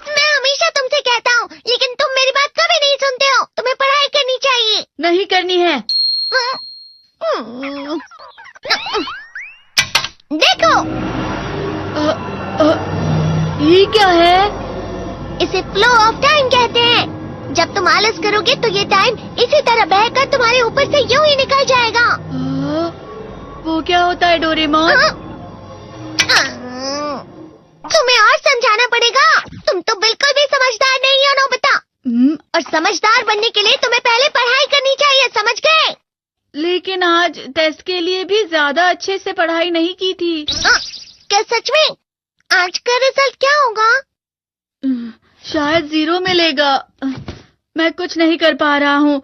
मैं हमेशा तुमसे कहता हूँ, लेकिन तुम मेरी बात कभी नहीं सुनते हो। तुम्हें पढ़ाई करनी चाहिए। नहीं करनी है। देखो, ये क्या है? इसे फ्लो ऑफ टाइम कहते हैं। जब तुम आलस करोगे तो ये टाइम इसी तरह बहकर तुम्हारे ऊपर से यूं ही निकल जाएगा। वो क्या होता है डोरेमोन? तुम्हें और समझाना पड़ेगा। तुम तो बिल्कुल भी समझदार नहीं हो नोबिता। और समझदार बनने के लिए तुम्हें पहले पढ़ाई करनी चाहिए, समझ गए? लेकिन आज टेस्ट के लिए भी ज्यादा अच्छे से पढ़ाई नहीं की थी। क्या सच में? आज का रिजल्ट क्या होगा? शायद 0 मिलेगा। मैं कुछ नहीं कर पा रहा हूँ।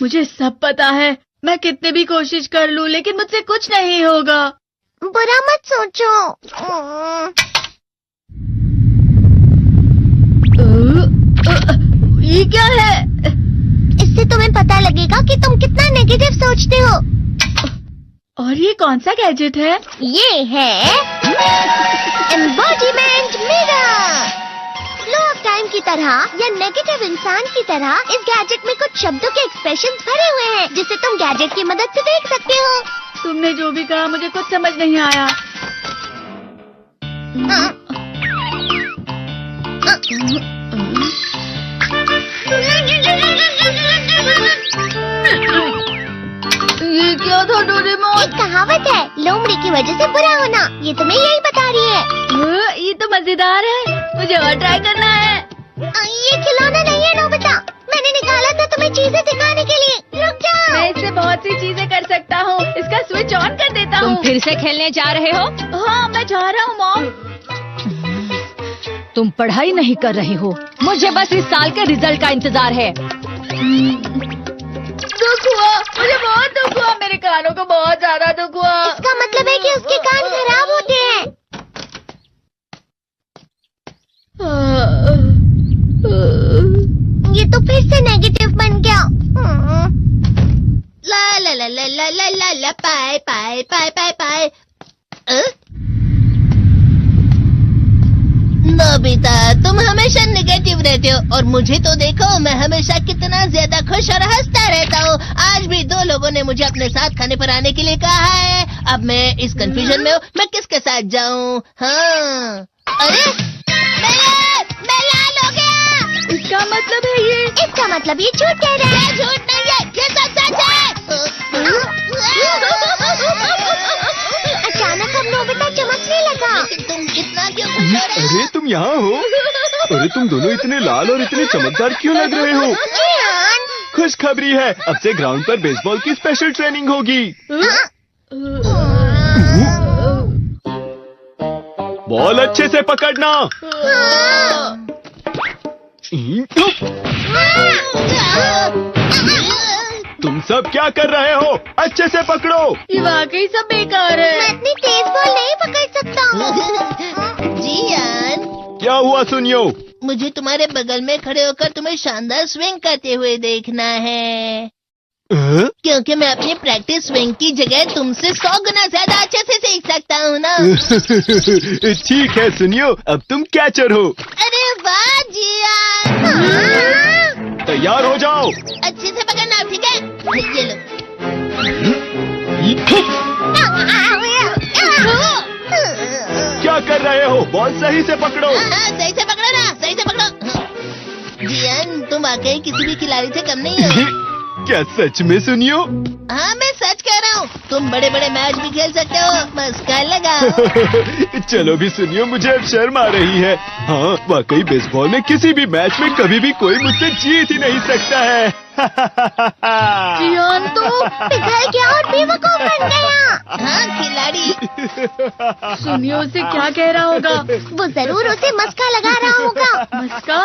मुझे सब पता है। मैं कितने भी कोशिश कर लूँ, लेकिन मुझसे कुछ नहीं होगा। बुरा मत सोचो। ये क्या है? इससे तुम्हें पता लगेगा कि तुम कितना नेगेटिव सोचते हो। और ये कौन सा गैजेट है? ये है embodiment mirror. Flow of time की तरह या नेगेटिव इंसान की तरह इस गैजेट में कुछ शब्दों के एक्सप्रेशंस भरे हुए हैं, जिसे तुम गैजेट की मदद से देख सकते हो। तुमने जो भी कहा मुझे कुछ समझ नहीं आया। ये क्या था डोरेमोन? एक कहावत है, लोमड़ी की वजह से बुरा होना। ये तुम्हें यही बता रही है। ये तो मजेदार है। मुझे और ट्राई करना है। ये खिलौना नहीं है नोबिता। मैंने निकाला था तुम्हें चीजें दिखाने के लिए। रुक जाओ। मैं इससे बहुत सी चीजें कर सकता हूँ। इसका स्विच ऑन कर देता हूँ। तुम फिर से खेलने जा रहे हो? हाँ, मैं जा रहा हूँ मॉम। तुम पढ़ाई नहीं कर रही हो। मुझे बस इस साल के रिजल्ट का इंतजार है। दुख हुआ, मुझे बहुत दुख हुआ। मेरे कानों को बहुत ज्यादा दुख हुआ। इसका मतलब है कि उसके कान खराब होते हैं। ये तो फिर से नेगेटिव बन गया। ला ला ला ला ला ला ला ला पाए पाए पाए पाए पाए। नोबिता, तुम हमेशा नेगेटिव रहते हो और मुझे तो देखो, मैं हमेशा कितना ज्यादा खुश और हंसता रहता हूँ। आज भी 2 लोगों ने मुझे अपने साथ खाने पर आने के लिए कहा है। अब मैं इस कंफ्यूजन में हूँ, मैं किसके साथ जाऊँ? हाँ, अरे मैं लाल हो गया। इसका मतलब है ये? इसका मतलब ये झूठ कह रहा है। झूठ नहीं है, ये सब सच है। अचानक अब नोबिता चमकने लगा। तुम इतना क्यों खुश हो रहे हो? अरे तुम यहाँ हो? अरे तुम दोनों इतने लाल और इतने चमकदार क्यों लग रहे हो? खुशखबरी है, अब से ग्राउंड पर बेसबॉल की स्पेशल ट्रेनिंग होगी। बॉल अच्छे से पकड़ना। तुम सब क्या कर रहे हो? अच्छे से पकड़ो। ये वाकई सब बेकार मैं है। इतनी तेज बॉल नहीं पकड़ सकता हूँ। जियान, क्या हुआ सुनियो? मुझे तुम्हारे बगल में खड़े होकर तुम्हें शानदार स्विंग करते हुए देखना है, क्योंकि मैं अपनी प्रैक्टिस स्विंग की जगह तुमसे 100 गुना ज्यादा अच्छे से सीख सकता हूँ ना। ठीक है सुनियो, अब तुम कैचर हो। अरे वाह जियान। तैयार हो जाओ। अच्छे से पकड़ना, ठीक है? ये लो। क्या कर रहे हो? बॉल सही से पकड़ो। सही से पकड़ो ना, सही से पकड़ो। जियान, तुम वाकई किसी भी खिलाड़ी से कम नहीं हो। क्या सच में सुनियो? हाँ, मैं सच कह रहा हूँ। तुम बड़े बड़े मैच भी खेल सकते हो, मस्का लगाओ। चलो भी सुनियो, मुझे अब शर्म आ रही है। हाँ, वाकई बेसबॉल में किसी भी मैच में कभी भी कोई मुझसे जीत ही नहीं सकता है। जियान तो पिघल गया और बेवकूफ बन गया। हाँ, खिलाड़ी। सुनियो से क्या कह रहा होगा? वो जरूर उसे मस्का लगा रहा होगा। मस्का?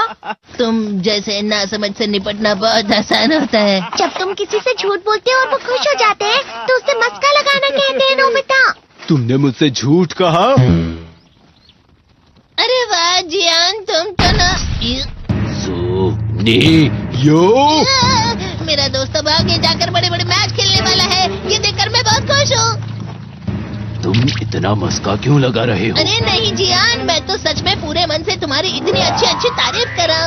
तुम जैसे नासमझ से निपटना बहुत आसान होता है। जब तुम किसी से झूठ बोलते हो और वो खुश हो जाते हैं, तो उसे मस्का लगाना कहते हैं नोबिता। तुमने मुझसे झूठ कहा? अरे वाह जियान, तुम तो ना। यो, मेरा दोस्त अब आगे जाकर बड़े बड़े मैच खेलने वाला है। ये देखकर मैं बहुत खुश हूँ। तुम तुम इतना मस्का क्यों लगा रहे हो? अरे नहीं जियान, मैं तो सच में पूरे मन से तुम्हारी इतनी अच्छी अच्छी तारीफ कर रहा हूँ।